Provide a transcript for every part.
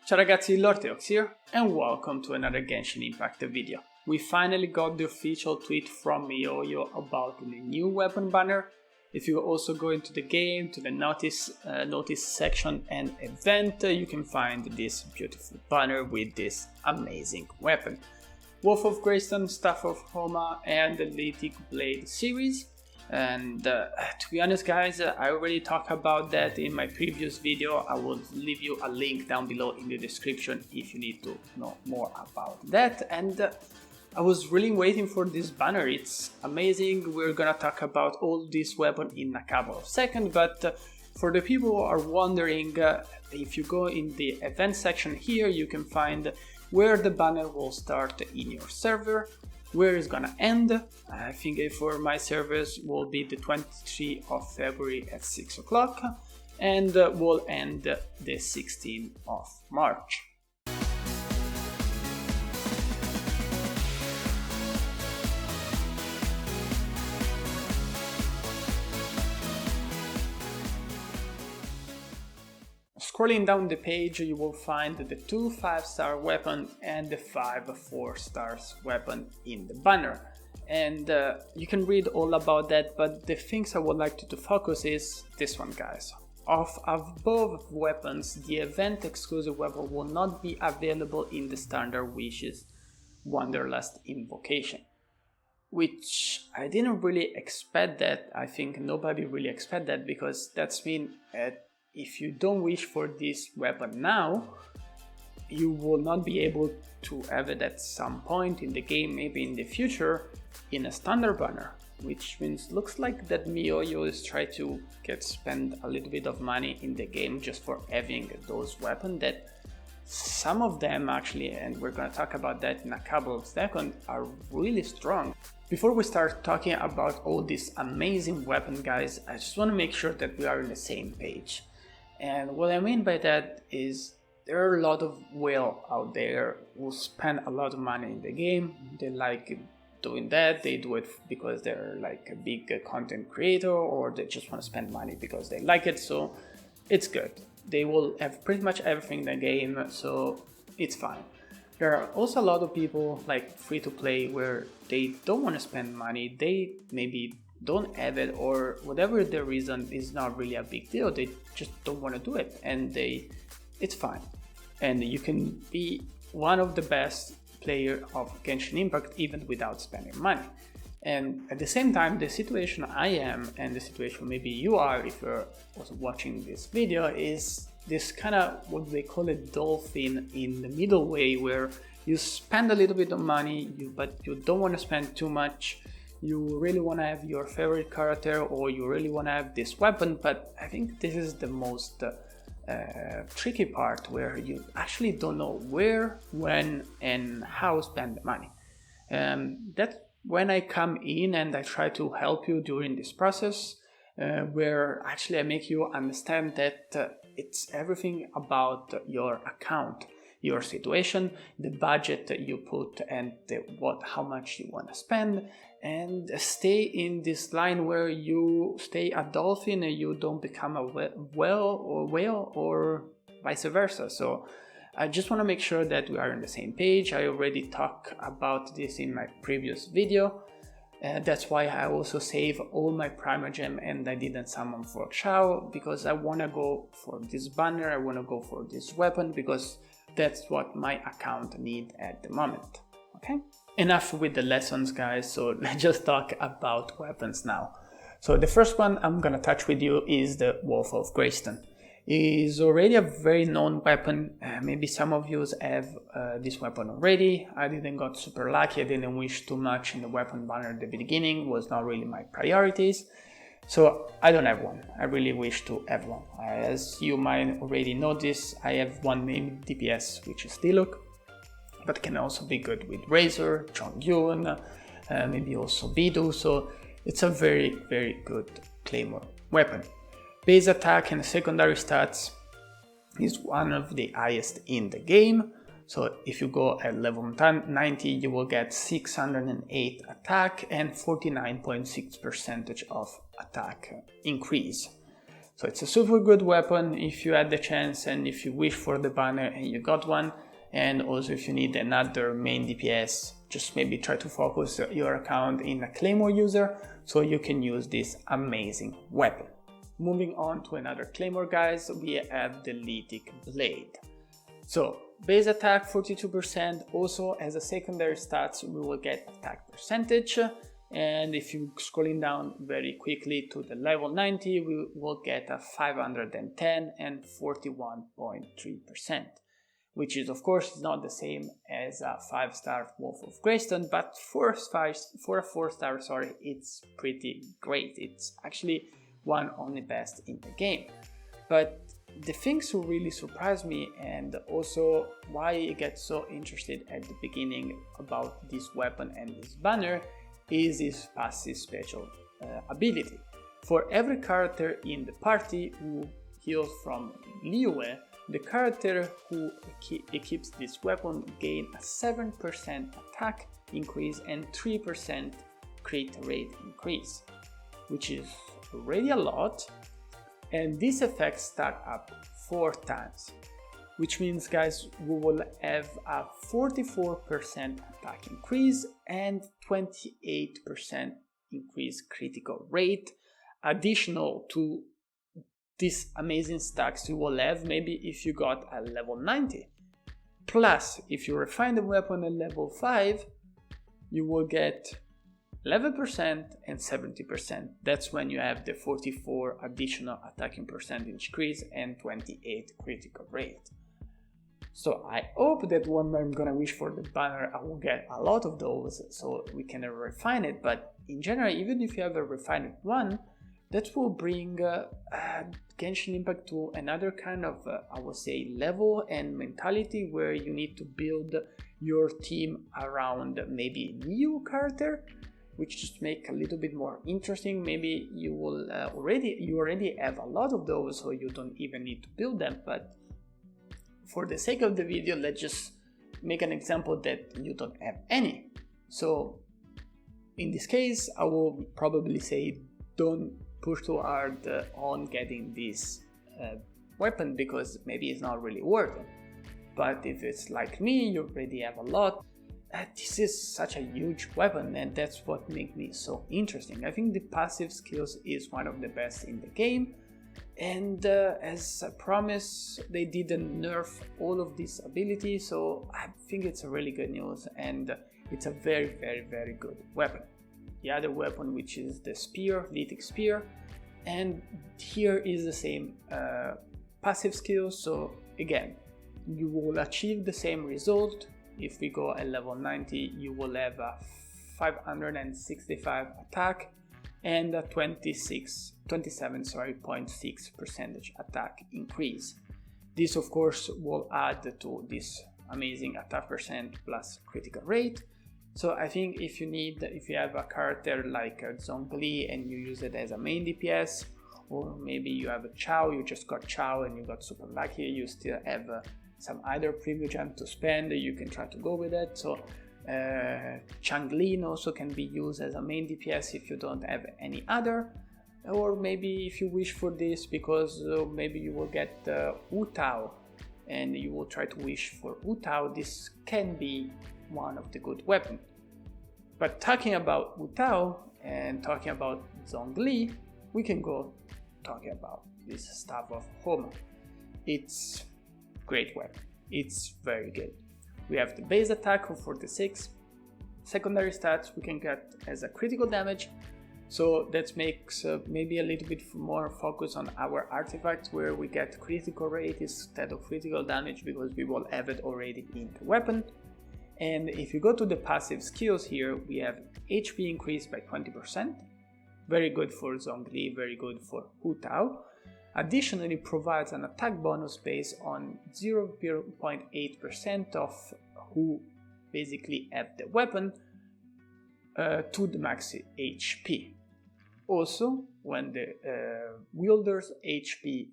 Ciao ragazzi, LordTeox here, and welcome to another Genshin Impact video. We finally got the official tweet from MIHOYO about the new weapon banner. If you also go into the game, to the notice section and event, you can find this beautiful banner with this amazing weapon. Wolf of Gravestone, Staff of Homa, and the Lithic Blade series. And to be honest guys, I already talked about that in my previous video. I will leave you a link down below in the description if you need to know more about that. And I was really waiting for this banner. It's amazing. We're gonna talk about all this weapon in a couple of seconds, but for the people who are wondering, if you go in the event section here, you can find where the banner will start in your server, where it's gonna end. I think for my servers will be the 23rd of February at 6 o'clock and will end the 16th of March. Scrolling down the page, you will find the 2 5-star weapon and the 5 4-star weapon in the banner. And you can read all about that, but the things I would like to focus is this one, guys. Of both weapons, the event exclusive weapon will not be available in the standard Wishes Wanderlust invocation. Which I didn't really expect that. I think nobody really expected that, because that's mean if you don't wish for this weapon now, you will not be able to have it at some point in the game, maybe in the future, in a standard banner. Which means looks like that MIHOYO is trying to spend a little bit of money in the game just for having those weapons that some of them actually, and we're gonna talk about that in a couple of seconds, are really strong. Before we start talking about all this amazing weapon, guys, I just want to make sure that we are on the same page. And what I mean by that is there are a lot of whales out there who spend a lot of money in the game. They like doing that, they do it because they're like a big content creator, or they just want to spend money because they like it, so it's good. They will have pretty much everything in the game, so it's fine. There are also a lot of people like free to play where they don't want to spend money, they maybe don't have it, or whatever the reason is not really a big deal, they just don't want to do it, and it's fine. And you can be one of the best player of Genshin Impact even without spending money. And at the same time, the situation I am, and the situation maybe you are if you're also watching this video, is this kind of what they call a dolphin in the middle way, where you spend a little bit of money, but you don't want to spend too much. You really want to have your favorite character, or you really want to have this weapon, but I think this is the most tricky part, where you actually don't know where, when, and how to spend the money. That's when I come in and I try to help you during this process, where actually I make you understand that it's everything about your account, your situation, the budget that you put, and how much you want to spend, and stay in this line where you stay a dolphin and you don't become a whale or vice versa. So I just want to make sure that we are on the same page. I already talked about this in my previous video. That's why I also save all my Primogem and I didn't summon for Ciao, because I want to go for this banner, I want to go for this weapon, because that's what my account needs at the moment. Okay? Enough with the lessons, guys, so let's just talk about weapons now. So the first one I'm gonna touch with you is the Wolf of Gravestone. It's already a very known weapon. Maybe some of you have this weapon already. I didn't got super lucky, I didn't wish too much in the weapon banner at the beginning, was not really my priorities. So I don't have one. I really wish to have one. As you might already notice, I have one named DPS, which is DILUC, but can also be good with Razor, Chongyun, maybe also Bidu, so it's a very, very good Claymore weapon. Base attack and secondary stats is one of the highest in the game, so if you go at level 90 you will get 608 attack and 49.6% of attack increase. So it's a super good weapon if you had the chance and if you wish for the banner and you got one. And also if you need another main DPS, just maybe try to focus your account in a Claymore user so you can use this amazing weapon. Moving on to another Claymore, guys, we have the Lithic Blade. So base attack 42%, also as a secondary stats we will get attack percentage, and if you scrolling down very quickly to the level 90 we will get a 510 and 41.3%, which is of course not the same as a 5-star Wolf of Gravestone, but for a 4-star, sorry, it's pretty great. It's actually one of the best in the game. But the things who really surprised me, and also why I get so interested at the beginning about this weapon and this banner, is his passive special ability. For every character in the party who heals from Liyue, the character who equips this weapon gain a 7% attack increase and 3% crit rate increase, which is already a lot. And these effects stack up 4 times, which means, guys, we will have a 44% attack increase and 28% increase critical rate, additional to these amazing stacks you will have maybe if you got a level 90. Plus, if you refine the weapon at level 5, you will get 11% and 70%. That's when you have the 44 additional attacking percentage increase and 28 critical rate. So I hope that when I'm gonna wish for the banner I will get a lot of those so we can refine it, but in general, even if you have a refined one, that will bring Genshin Impact to another kind of, I would say, level and mentality where you need to build your team around maybe a new character, which just make a little bit more interesting. Maybe you will already have a lot of those, so you don't even need to build them. But for the sake of the video, let's just make an example that you don't have any. So in this case, I will probably say don't push too hard on getting this weapon because maybe it's not really worth it. But if it's like me, you already have a lot. This is such a huge weapon, and that's what makes me so interesting. I think the passive skills is one of the best in the game, and as I promised, they didn't nerf all of these abilities, so I think it's a really good news, and it's a very, very, very good weapon. The other weapon, which is the Spear, Lithic Spear, and here is the same passive skill, so again, you will achieve the same result. If we go at level 90, you will have a 565 attack and a 27.6% attack increase. This of course will add to this amazing attack percent plus critical rate. So I think if you have a character like Zhongli and you use it as a main DPS, or maybe you have a Ciao, you just got Ciao and you got super lucky, you still have some either preview gem to spend, you can try to go with it. So Changlin also can be used as a main DPS if you don't have any other, or maybe if you wish for this because maybe you will get Wu Tao and you will try to wish for Wu Tao, this can be one of the good weapons. But talking about Wu Tao and talking about Zhongli, we can go talking about this stuff of Homa. It's great weapon, it's very good. We have the base attack of 46, secondary stats we can get as a critical damage, so that makes maybe a little bit more focus on our artifacts where we get critical rate instead of critical damage because we will have it already in the weapon. And if you go to the passive skills here, we have HP increased by 20%, very good for Zhongli, very good for Hu Tao. Additionally, provides an attack bonus based on 0.8% of who basically have the weapon to the max HP. Also, when the wielder's HP,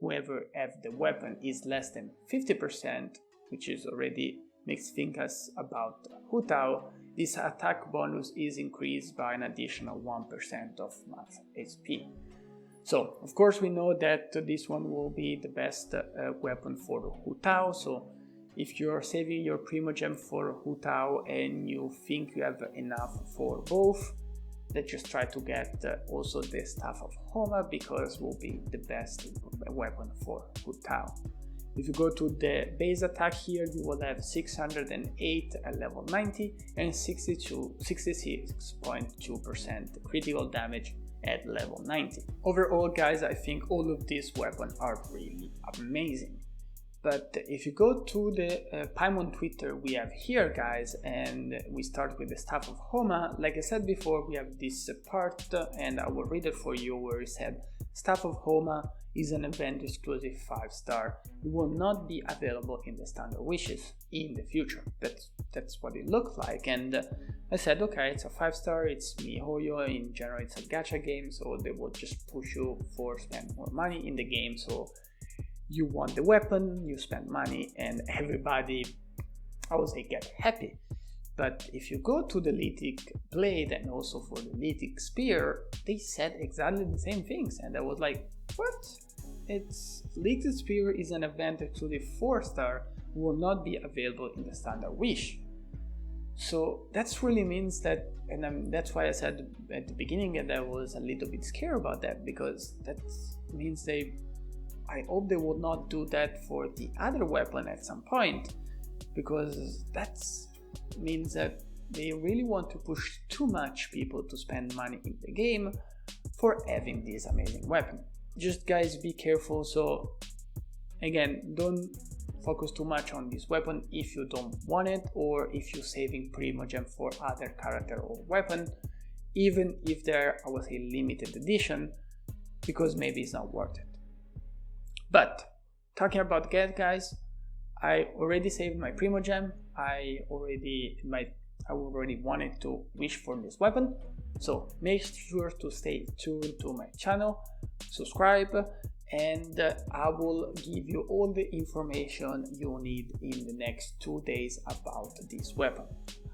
whoever have the weapon, is less than 50%, which is already makes think us about Hu Tao, this attack bonus is increased by an additional 1% of max HP. So of course we know that this one will be the best weapon for Hu Tao. So if you're saving your Primogem for Hu Tao and you think you have enough for both, let's just try to get also the Staff of Homa, because will be the best weapon for Hu Tao. If you go to the base attack here, you will have 608 at level 90 and 66.2% critical damage at level 90. Overall, guys, I think all of these weapons are really amazing. But if you go to the Paimon Twitter we have here, guys, and we start with the Staff of Homa, like I said before, we have this part, and I will read it for you, where it said, Staff of Homa is an event exclusive 5-star. It will not be available in the standard wishes in the future. That's what it looked like, and I said, okay, it's a 5-star, it's MIHOYO, in general it's a gacha game, so they will just push you for spend more money in the game, so you want the weapon, you spend money, and everybody, I would say, get happy. But if you go to the Lithic Blade and also for the Lithic Spear, they said exactly the same things, and I was like, what? It's Lithic Spear is an event exclusive 4-star, will not be available in the standard wish. So that really means that, and that's why I said at the beginning that I was a little bit scared about that, because that means I hope they will not do that for the other weapon at some point, because that means that they really want to push too much people to spend money in the game for having this amazing weapon. Just guys, be careful. So again, don't focus too much on this weapon if you don't want it, or if you're saving Primogem for other character or weapon, even if they're, I would say, limited edition, because maybe it's not worth it. But talking about that, guys, I already saved my Primogem. I already wanted to wish for this weapon, so make sure to stay tuned to my channel, subscribe, and I will give you all the information you need in the next 2 days about this weapon.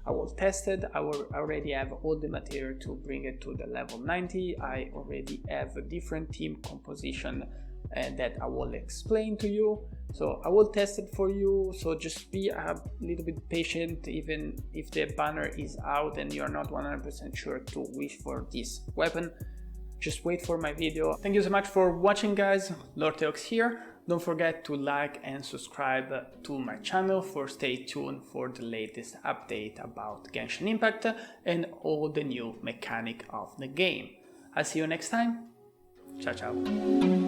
I will test it. I will already have all the material to bring it to the level 90. I already have a different team composition that I will explain to you, so I will test it for you. So just be a little bit patient, even if the banner is out and you're not 100% sure to wish for this weapon. Just wait for my video. Thank you so much for watching, guys. LordTeox here. Don't forget to like and subscribe to my channel for stay tuned for the latest update about Genshin Impact and all the new mechanic of the game. I'll see you next time. Ciao, ciao.